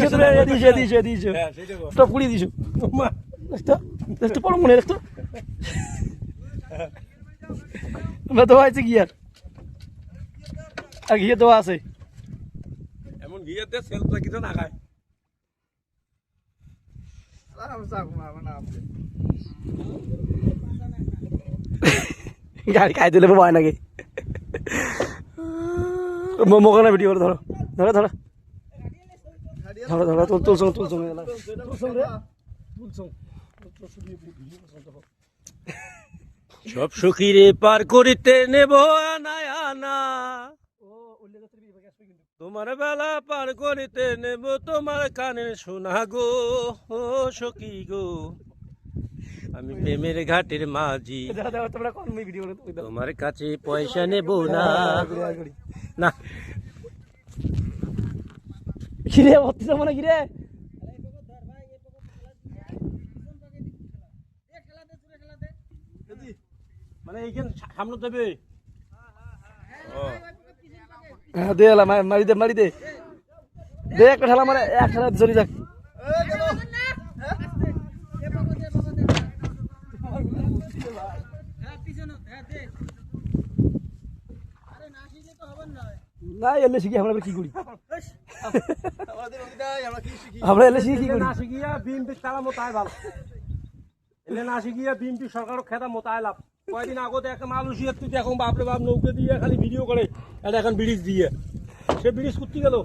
দিছো স্টপ করে দিছো দেখতো পড়ো মনে দেখতো আমরা তো আছে গিয়ার আর ঘিয়ে দেওয়া আছে এমন ঘিয়ে দিয়ে সেলফটা কিছু না খায় গাড়ি খাই দিলে ভয় নাকি মোকানা ভিডিও করে ধরো ধরো ধরো ধরো ধরো তুলছো তুলছো সব সুখীরে পার করিতে নেব আনা আনা তোমার বেলা পার করিতে নেব তোমার কানে শোনা গো ও সখী গো আমি প্রেমের ঘাটের মাঝি তোমার কাছে পয়সা নেব না না ঘিরে ভর্তি মানে ঘিরে মানে এইখানে সামনে দেবে হ্যাঁ দে মারি দে একটা ঠেলা মানে এক ঠেলা চলে যাক না এলে শিখি আমরা কি করি আমরা এলে শিখি কি করি না শিখিয়া বিএমপি তারা মোতায় ভালো এলে না শিখিয়া বিএমপি সরকারও খেতা মোতায় লাভ কয়েকদিন আগতে একটা মালয়েশিয়ার তুই এখন বাপরে বাপ নৌকে দিয়ে খালি ভিডিও করে এটা এখন ব্রিজ দিয়ে সে ব্রিজ করতে গেল